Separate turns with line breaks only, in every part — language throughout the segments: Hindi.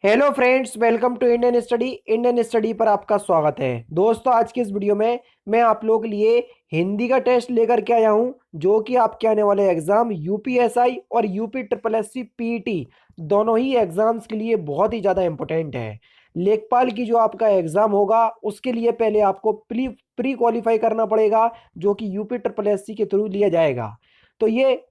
Hello friends, welcome to Indian study पर आपका स्वागत है। दोस्तों, आज की इस वीडियो में मैं आप लोगों के लिए हिंदी का टेस्ट लेकर के आया हूं, जो कि आपके आने वाले एग्जाम यूपीएसआई और UP triple S C PET दोनों ही एग्जाम्स के लिए बहुत ही ज़्यादा इंपॉर्टेंट है। लेखपाल की जो आपका एग्जाम होगा उसके लिए पहले आपको प्री प्री क्वालिफाई करना पड़ेगा, जो कि यूपी ट्रिपल एस सी के थ्रू लिया जाएगा। तो ये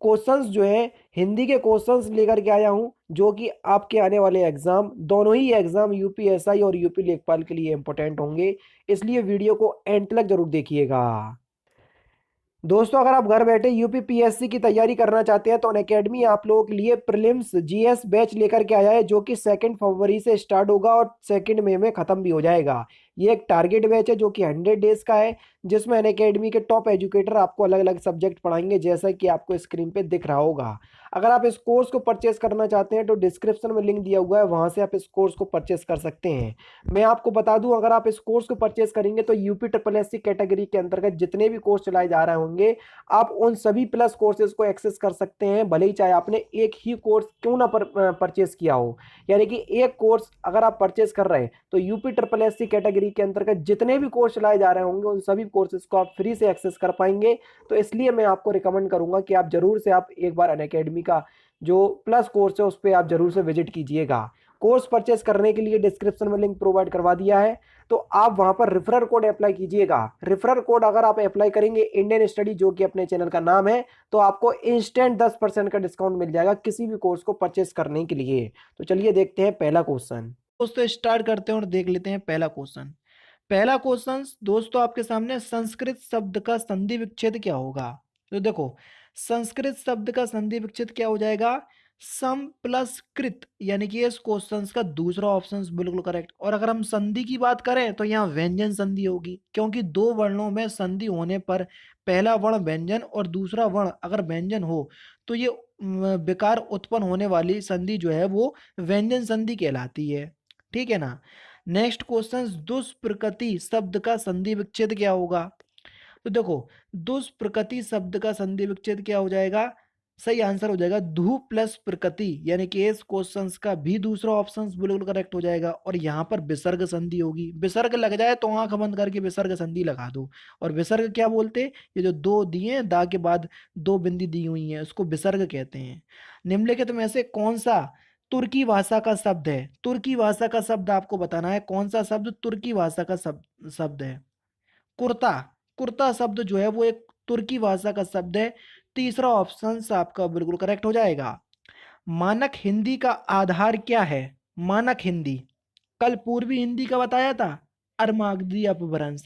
क्वेश्चंस जो है, हिंदी के क्वेश्चंस लेकर के आया हूं, जो कि आपके आने वाले एग्जाम, दोनों ही एग्जाम यूपीएसआई और यूपी लेखपाल के लिए इंपॉर्टेंट होंगे। इसलिए वीडियो को एंड तक जरूर देखिएगा। दोस्तों, अगर आप घर बैठे यूपी पीएससी की तैयारी करना चाहते हैं तो अनअकैडमी आप लोगों के लिए प्रीलिम्स जीएस बैच लेकर के आया है, जो कि 2 फरवरी से स्टार्ट होगा और 2 मई में खत्म भी हो जाएगा। ये एक टारगेट बैच है जो कि 100 डेज का है, जिसमें अनअकैडमी के टॉप एजुकेटर आपको अलग अलग सब्जेक्ट पढ़ाएंगे, जैसा कि आपको स्क्रीन पे दिख रहा होगा। अगर आप इस कोर्स को परचेस करना चाहते हैं तो डिस्क्रिप्शन में लिंक दिया हुआ है, वहां से आप इस कोर्स को परचेस कर सकते हैं। मैं आपको बता दूं, अगर आप इस कोर्स को परचेस करेंगे तो UP triple S C category के अंतर्गत जितने भी कोर्स चलाए जा रहे होंगे, आप उन सभी प्लस कोर्सेज को एक्सेस कर सकते हैं, भले ही चाहे आपने एक ही कोर्स क्यों ना परचेस किया हो। यानी कि एक कोर्स अगर आप परचेस कर रहे हैं तो UP triple S C category के अंतर्गत जितने भी कोर्स चलाए जा रहे होंगे उन सभी कोर्सेज को आप फ्री से एक्सेस कर पाएंगे। तो इसलिए मैं आपको रिकमेंड करूंगा कि आप जरूर से आप एक बार अनअकैडमी का जो प्लस कोर्स है उस पर आप जरूर से विजिट कीजिएगा। कोर्स परचेस करने के लिए डिस्क्रिप्शन में लिंक प्रोवाइड करवा दिया है, तो आप वहां पर रेफरल कोड अप्लाई कीजिएगा। रेफरल कोड अगर आप अप्लाई करेंगे इंडियन स्टडी, जो कि अपने चैनल का नाम है, तो आपको इंस्टेंट 10% का डिस्काउंट मिल जाएगा किसी भी कोर्स को परचेस करने के लिए। तो चलिए देखते हैं पहला क्वेश्चन। दोस्तों, स्टार्ट करते हैं और देख लेते हैं पहला क्वेश्चन। पहला क्वेश्चन दोस्तों आपके सामने, संस्कृत शब्द का संधि विच्छेद क्या होगा। तो देखो, संस्कृत शब्द का संधि विच्छेद क्या हो जाएगा, सम प्लस कृत, यानी कि इस क्वेश्चन का दूसरा ऑप्शन बिल्कुल करेक्ट। और अगर हम संधि की बात करें तो यहाँ व्यंजन संधि होगी, क्योंकि दो वर्णों में संधि होने पर पहला वर्ण व्यंजन और दूसरा वर्ण अगर व्यंजन हो तो ये विकार उत्पन्न होने वाली संधि जो है वो व्यंजन संधि कहलाती है। ठीक है ना। नेक्स्ट क्वेश्चन, दुष्प्रकृति शब्द का संधि विच्छेद क्या होगा। तो देखो, दुष्प्रकृति शब्द का संधि विच्छेद क्या हो जाएगा, सही आंसर हो जाएगा धू प्लस प्रकृति, यानी कि इस क्वेश्चन का भी दूसरा ऑप्शन बिल्कुल करेक्ट हो जाएगा। और यहाँ पर विसर्ग संधि होगी, विसर्ग लग जाए तो आंख बंद करके विसर्ग संधि लगा दो। और विसर्ग क्या बोलते हैं, ये जो दो दिए हैं, दा के बाद दो बिंदी दी हुई है, उसको विसर्ग कहते हैं। निम्नलिखित में से कौन सा तुर्की भाषा का शब्द है। तुर्की भाषा का शब्द आपको बताना है, कौन सा शब्द तुर्की भाषा का शब्द है। कुर्ता, कुर्ता शब्द जो है वो एक तुर्की भाषा का शब्द है। तीसरा ऑप्शन आपका बिल्कुल करेक्ट हो जाएगा। मानक हिंदी का आधार क्या है। मानक हिंदी, कल पूर्वी हिंदी का बताया था, अर्मागदी अपभ्रंश।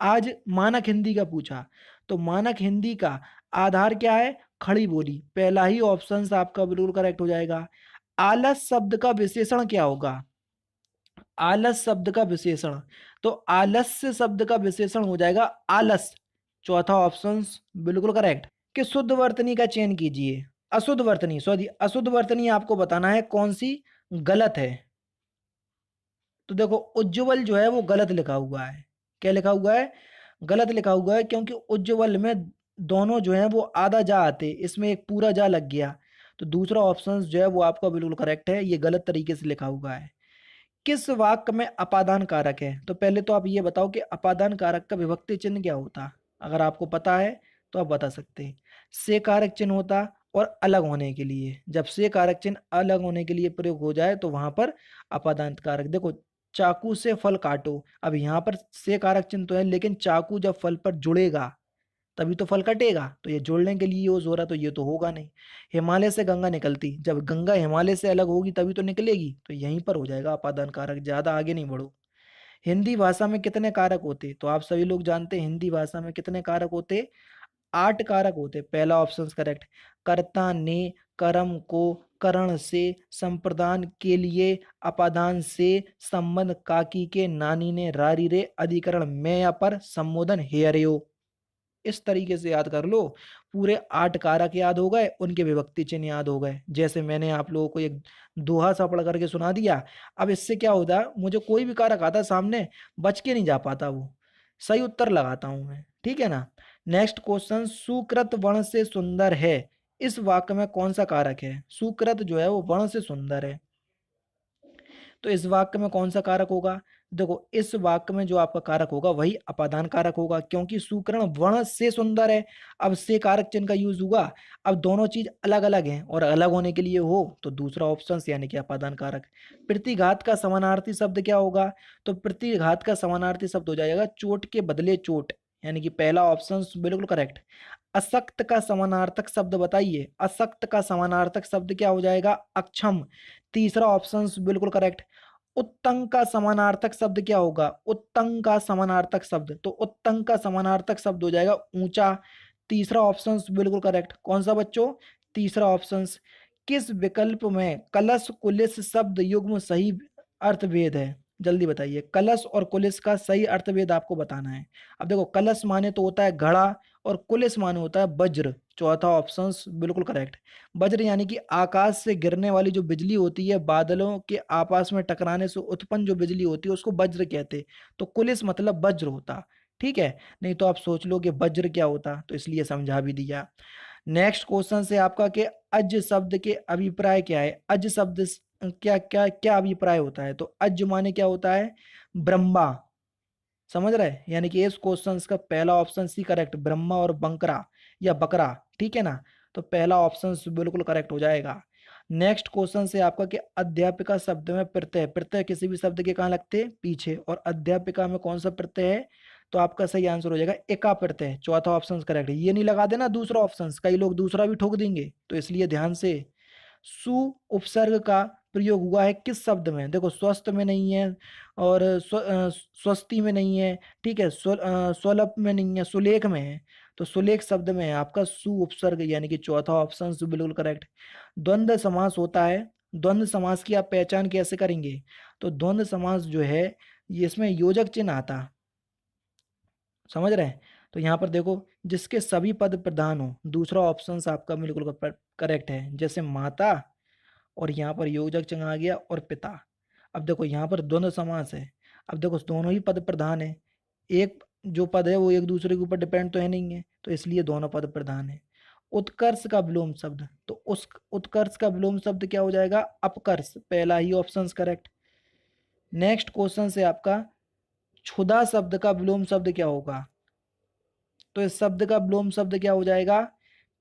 आज मानक हिंदी का पूछा, तो मानक हिंदी का आधार क्या है, खड़ी बोली। पहला ही ऑप्शन आपका बिल्कुल करेक्ट हो जाएगा। आलस शब्द का विशेषण क्या होगा। आलस शब्द का विशेषण, तो आलस्य शब्द का विशेषण हो जाएगा आलस। चौथा ऑप्शन बिल्कुल करेक्ट। कि शुद्ध वर्तनी का चयन कीजिए। अशुद्ध वर्तनी, सॉरी, अशुद्ध वर्तनी आपको बताना है कौन सी गलत है। तो देखो, उज्ज्वल जो है वो गलत लिखा हुआ है। क्या लिखा हुआ है, गलत लिखा हुआ है, क्योंकि उज्ज्वल में दोनों जो है वो आधा जा आते, इसमें एक पूरा जा लग गया। तो दूसरा ऑप्शन जो है वो आपका बिल्कुल करेक्ट है, ये गलत तरीके से लिखा हुआ है। किस वाक्य में अपादान कारक है। तो पहले तो आप ये बताओ कि अपादान कारक का विभक्ति चिन्ह क्या होता। अगर आपको पता है तो आप बता सकते हैं। से कारक चिन्ह होता, और अलग होने के लिए, जब से कारक चिन्ह अलग होने के लिए प्रयोग हो जाए तो वहां पर अपादान कारक। देखो, चाकू से फल काटो, अब यहाँ पर से कारक चिन्ह तो है, लेकिन चाकू जब फल पर जुड़ेगा तभी तो फल कटेगा, तो ये जोड़ने के लिए यूज हो रहा, तो ये तो होगा नहीं। हिमालय से गंगा निकलती, जब गंगा हिमालय से अलग होगी तभी तो निकलेगी, तो यहीं पर हो जाएगा अपादान कारक, ज्यादा आगे नहीं बढ़ो। हिंदी भाषा में कितने कारक होते, तो आप सभी लोग जानते हैं हिंदी भाषा में कितने कारक होते, 8 कारक होते। पहला ऑप्शन करेक्ट। कर्ता ने, कर्म को, करण से, संप्रदान के लिए, अपादान से, संबंध काकी के, नानी ने, रारी रे, अधिकरण में या पर, संबोधन हेयरयो। इस तरीके से याद कर लो। पूरे 8 कारक याद हो गए, उनके विभक्ति चिन्ह याद हो गए, जैसे मैंने आप लोगों को एक दोहा सा पढ़ करके सुना दिया। अब इससे क्या होता है, मुझे कोई भी कारक आता सामने, बच के नहीं जा पाता, वो सही उत्तर लगाता हूं मैं। ठीक है ना। नेक्स्ट क्वेश्चन, सुकृत वर्ण से सुंदर है, इस वाक्य में कौन सा कारक है। सुकृत जो है वो वर्ण से सुंदर है। तो इस वाक्य में कौन सा कारक होगा? देखो इस वाक्य में जो आपका कारक होगा वही अपादान कारक होगा, क्योंकि सुकर्ण वर्ण से सुंदर है। अब से कारक चिन्ह का यूज हुआ। अब दोनों चीज अलग अलग हैं और अलग होने के लिए हो तो दूसरा ऑप्शन यानी कि अपादान कारक। प्रतिघात का समानार्थी शब्द क्या होगा? तो प्रतिघात का समानार्थी शब्द हो जाएगा चोट के बदले चोट, यानी कि पहला ऑप्शन बिल्कुल करेक्ट। असक्त का समानार्थक शब्द बताइए। असक्त का समानार्थक शब्द क्या हो जाएगा? अक्षम। तीसरा ऑप्शन बिल्कुल करेक्ट। उत्तंग का समानार्थक शब्द क्या होगा? उत्तंग का समानार्थक शब्द, तो उत्तंग का समानार्थक शब्द हो जाएगा ऊंचा। तीसरा ऑप्शन बिल्कुल करेक्ट। कौन सा बच्चों? तीसरा ऑप्शन। किस विकल्प में कलश कुलिस शब्द युग्म सही अर्थभेद है? जल्दी बताइए, कलश और कुलिस का सही अर्थभेद आपको बताना है। अब देखो कलश माने तो होता है घड़ा और कुलिस माने होता है वज्र। चौथा ऑप्शन बिल्कुल करेक्ट। वज्र यानी कि आकाश से गिरने वाली जो बिजली होती है, बादलों के आपस में टकराने से उत्पन्न जो बिजली होती है उसको वज्र कहते। तो कुलिस मतलब वज्र होता। ठीक है, नहीं तो आप सोच लो कि वज्र क्या होता, तो इसलिए समझा भी दिया। नेक्स्ट क्वेश्चन से आपका कि अज शब्द के अभिप्राय क्या है? अज शब्द क्या क्या क्या अभिप्राय होता है? तो अज माने क्या होता है? ब्रह्मा। समझ रहे? यानी कि इस क्वेश्चन का पहला ऑप्शन सी करेक्ट, ब्रह्मा और बंकरा या बकरा। ठीक है ना, तो पहला ऑप्शन बिल्कुल करेक्ट हो जाएगा। नेक्स्ट क्वेश्चन से आपका कि अध्यापिका शब्द में प्रत्यय, प्रत्यय किसी भी शब्द के कहाँ लगते हैं? पीछे। और अध्यापिका में कौन सा प्रत्यय है? तो आपका सही आंसर हो जाएगा एका प्रत्यय। चौथा ऑप्शन करेक्ट। ये नहीं लगा देना दूसरा ऑप्शन, कई लोग दूसरा भी ठोक देंगे, तो इसलिए ध्यान से। सु उपसर्ग का प्रयोग हुआ है किस शब्द में? देखो स्वस्थ में नहीं है और स्वस्ति में नहीं है। ठीक है, स्वलप में नहीं है, सुलेख में है। तो सुलेख शब्द में है आपका सु उपसर्ग, यानी कि चौथा ऑप्शन बिल्कुल करेक्ट। द्वंद्व समास होता है। द्वंद्व समास की आप पहचान कैसे करेंगे? तो द्वंद्व समास जो है ये इसमें योजक चिन्ह आता। समझ रहे हैं? तो यहाँ पर देखो जिसके सभी पद प्रधान हो, दूसरा ऑप्शन आपका बिल्कुल करेक्ट है। जैसे माता और यहाँ पर योजक चिन्ह आ गया और पिता। अब देखो यहाँ पर द्वंद्व समास है। अब देखो दोनों ही पद प्रधान है, एक जो पद है वो एक दूसरे के ऊपर डिपेंड तो है नहीं है, तो इसलिए दोनों पद प्रधान है। उत्कर्ष का विलोम शब्द, तो उस उत्कर्ष का विलोम शब्द क्या हो जाएगा? अपकर्ष। पहला ही ऑप्शन करेक्ट। नेक्स्ट क्वेश्चन से आपका क्षुधा शब्द का विलोम शब्द क्या होगा? तो इस शब्द का विलोम शब्द क्या हो जाएगा?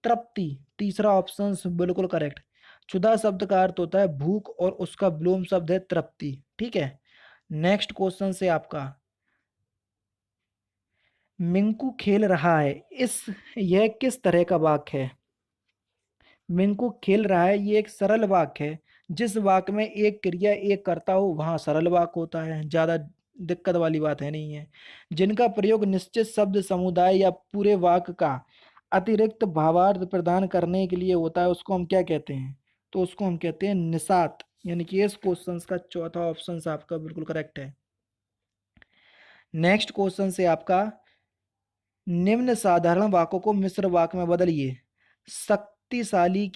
तृप्ति। तीसरा ऑप्शन बिल्कुल करेक्ट। क्षुधा शब्द का अर्थ होता है भूख और उसका विलोम शब्द है तृप्ति। ठीक है, नेक्स्ट क्वेश्चन से आपका मिंकू खेल रहा है, इस यह किस तरह का वाक्य है? मिंकू खेल रहा है ये एक सरल वाक्य है। जिस वाक्य में एक क्रिया एक करता हो वहां सरल वाक्य होता है, ज्यादा दिक्कत वाली बात है नहीं है। जिनका प्रयोग निश्चित शब्द समुदाय या पूरे वाक्य का अतिरिक्त भावार्थ प्रदान करने के लिए होता है उसको हम क्या कहते हैं? तो उसको हम कहते हैं निषाद। यानी कि इस क्वेश्चन का चौथा ऑप्शन आपका बिल्कुल करेक्ट है। नेक्स्ट क्वेश्चन से आपका निम्न साधारण वाक्यों को मिश्र वाक्य में बदलिए। शक्तिशाली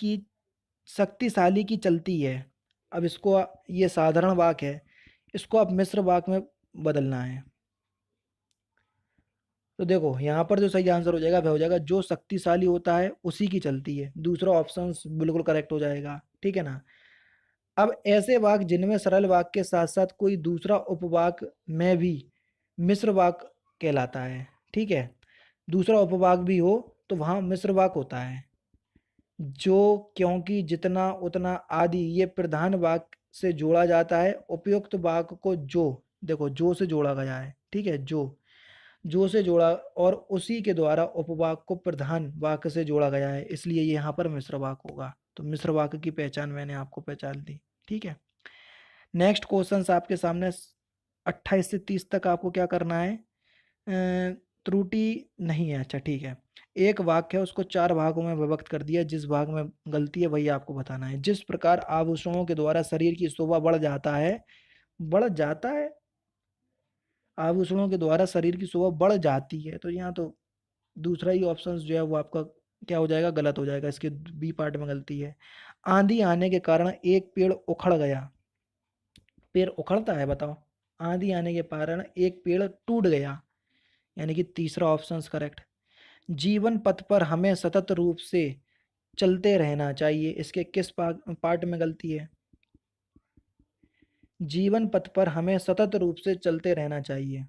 की चलती है। अब इसको ये साधारण वाक्य है, इसको आप मिश्र वाक्य में बदलना है। तो देखो यहाँ पर जो सही आंसर हो जाएगा वह हो जाएगा जो शक्तिशाली होता है उसी की चलती है। दूसरा ऑप्शन बिल्कुल करेक्ट हो जाएगा। ठीक है ना। अब ऐसे वाक्य जिनमें सरल वाक्य के साथ साथ कोई दूसरा उपवाक्य में भी मिश्र वाक्य कहलाता है। ठीक है, दूसरा उपवाक्य भी हो तो वहां मिश्र वाक्य होता है। जो, क्योंकि, जितना, उतना आदि ये प्रधान वाक्य से जोड़ा जाता है। उपयुक्त वाक्य को जो, देखो जो से जोड़ा गया है। ठीक है, जो से जोड़ा और उसी के द्वारा उपवाक्य को प्रधान वाक्य से जोड़ा गया है, इसलिए ये यहाँ पर मिश्र वाक्य होगा। तो मिश्र वाक्य की पहचान मैंने आपको पहचान दी। ठीक है, नेक्स्ट क्वेश्चन आपके सामने 28 से 30 तक आपको क्या करना है? त्रुटि नहीं है। अच्छा ठीक है, एक वाक्य है उसको 4 भागों में विभक्त कर दिया, जिस भाग में गलती है वही आपको बताना है। जिस प्रकार आभूषणों के द्वारा शरीर की शोभा बढ़ जाता है, आभूषणों के द्वारा शरीर की शोभा बढ़ जाती है, तो यहाँ तो दूसरा ही ऑप्शन जो है वो आपका क्या हो जाएगा? गलत हो जाएगा, इसके बी पार्ट में गलती है। आंधी आने के कारण एक पेड़ उखड़ गया। पेड़ उखड़ता है बताओ? आंधी आने के कारण एक पेड़ टूट गया, यानी कि तीसरा ऑप्शन करेक्ट। जीवन पथ पर हमें सतत रूप से चलते रहना चाहिए, इसके किस पार्ट में गलती है?
जीवन पथ पर हमें सतत रूप से चलते रहना चाहिए।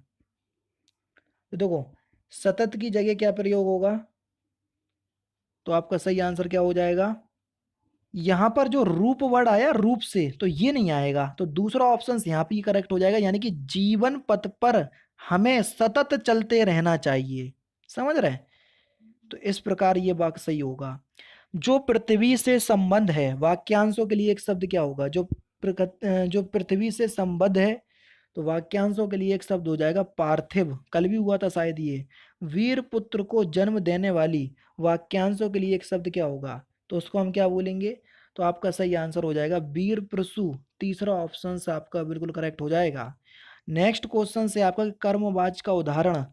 तो देखो, सतत की जगह क्या प्रयोग होगा? तो आपका सही आंसर क्या हो जाएगा? यहां पर जो रूप वर्ड आया रूप से, तो ये नहीं आएगा, तो दूसरा ऑप्शन यहां पे करेक्ट हो जाएगा, यानी कि जीवन पथ पर हमें सतत चलते रहना चाहिए। समझ रहे हैं? तो इस प्रकार ये वाक्य सही होगा। जो पृथ्वी से संबंध है, वाक्यांशों के लिए एक शब्द क्या होगा? जो पृथ्वी से संबद्ध है, तो वाक्यांशों के लिए एक शब्द हो जाएगा पार्थिव। कल भी हुआ था शायद ये। वीर पुत्र को जन्म देने वाली, वाक्यांशों के लिए एक शब्द क्या होगा? तो उसको हम क्या बोलेंगे? तो आपका सही आंसर हो जाएगा वीर प्रसू। तीसरा ऑप्शन से आपका बिल्कुल करेक्ट हो जाएगा। नेक्स्ट क्वेश्चन से आपका कर्मवाच का उदाहरण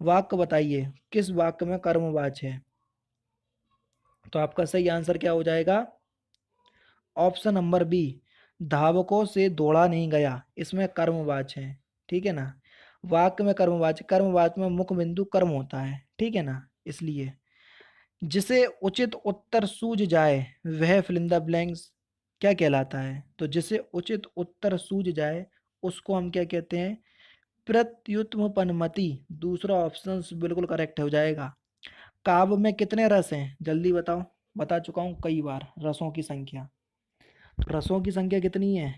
वाक्य बताइए, किस वाक्य में कर्मवाच है? तो आपका सही आंसर क्या हो जाएगा? ऑप्शन नंबर बी, धावकों से दौड़ा नहीं गया, इसमें कर्मवाच है। ठीक है ना? वाक्य में कर्मवाच, कर्मवाच में मुख्य बिंदु कर्म होता है। ठीक है ना? इसलिए जिसे उचित उत्तर सूझ जाए वह फिल इन द ब्लैंक्स क्या कहलाता है? तो जिसे उचित उत्तर सूझ जाए उसको हम क्या कहते हैं? प्रत्युत्पन्नमति। दूसरा ऑप्शन बिल्कुल करेक्ट हो जाएगा। काव्य में कितने रस हैं? जल्दी बताओ। बता चुका हूँ कई बार रसों की संख्या। तो रसों की संख्या कितनी है?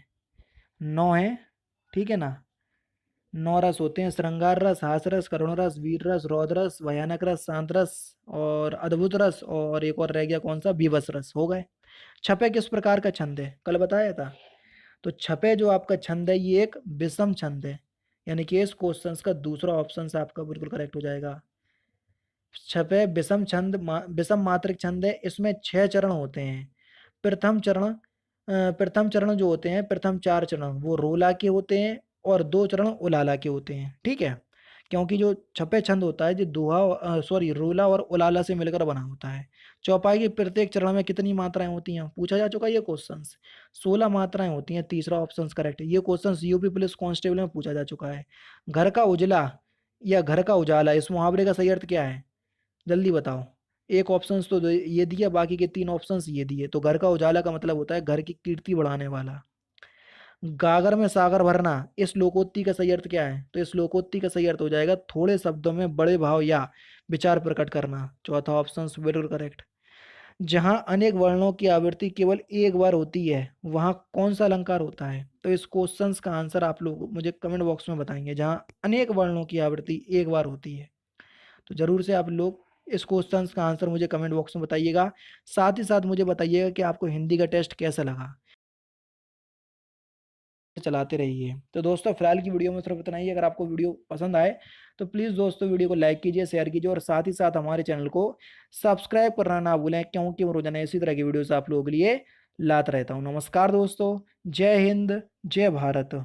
9 है। ठीक है ना? 9 रस होते हैं। श्रृंगार रस, हास रस, करुण रस, वीर रस, रौद्र रस, भयानक रस, शांत रस और अद्भुत रस, और एक और रह गया कौन सा? बीभत्स रस। हो गए। छपे किस प्रकार का छंद है? कल बताया था। तो छपे जो आपका छंद है ये एक विषम छंद है, यानी कि इस क्वेश्चन का दूसरा ऑप्शन से आपका बिल्कुल करेक्ट हो जाएगा। छपे विषम छंद विषम मात्रक छंद है। इसमें 6 चरण होते हैं। प्रथम चरण प्रथम चरण जो होते हैं, प्रथम 4 चरण वो रोला के होते हैं और 2 चरण उलाला के होते हैं। ठीक है? क्योंकि जो छपे छंद होता है जो रोला और उलाला से मिलकर बना होता है। चौपाई के प्रत्येक चरण में कितनी मात्राएं होती हैं? पूछा जा चुका है ये क्वेश्चन। 16 मात्राएं होती हैं। तीसरा ऑप्शन करेक्ट है। ये क्वेश्चन यूपी पुलिस कांस्टेबल में पूछा जा चुका है। घर का उजला या घर का उजाला, इस मुहावरे का सही अर्थ क्या है? जल्दी बताओ। एक ऑप्शंस तो ये दिया, बाकी के 3 ऑप्शंस ये दिए। तो घर का उजाला का मतलब होता है घर की कीर्ति बढ़ाने वाला। गागर में सागर भरना, इस लोकोक्ति का सही अर्थ क्या है? तो इस लोकोक्ति का सही अर्थ हो जाएगा थोड़े शब्दों में बड़े भाव या विचार प्रकट करना। चौथा ऑप्शन बिल्कुल करेक्ट। जहां अनेक वर्णों की आवृत्ति केवल एक बार होती है वहां कौन सा अलंकार होता है? तो इस क्वेश्चंस का आंसर आप लोग मुझे कमेंट बॉक्स में बताएंगे। जहां अनेक वर्णों की आवृत्ति एक बार होती है, तो ज़रूर से आप लोग इस क्वेश्चन का आंसर मुझे कमेंट बॉक्स में बताइएगा। साथ ही साथ मुझे बताइएगा कि आपको हिंदी का टेस्ट कैसा लगा। चलाते रहिए। तो दोस्तों फिलहाल की वीडियो में सिर्फ इतना ही। अगर आपको वीडियो पसंद आए तो प्लीज़ दोस्तों वीडियो को लाइक कीजिए, शेयर कीजिए और साथ ही साथ हमारे चैनल को सब्सक्राइब करना ना भूलें, क्योंकि मैं रोजाना इसी तरह की वीडियोस आप लोगों के लिए लाता रहता हूँ। नमस्कार दोस्तों, जय हिंद, जय भारत।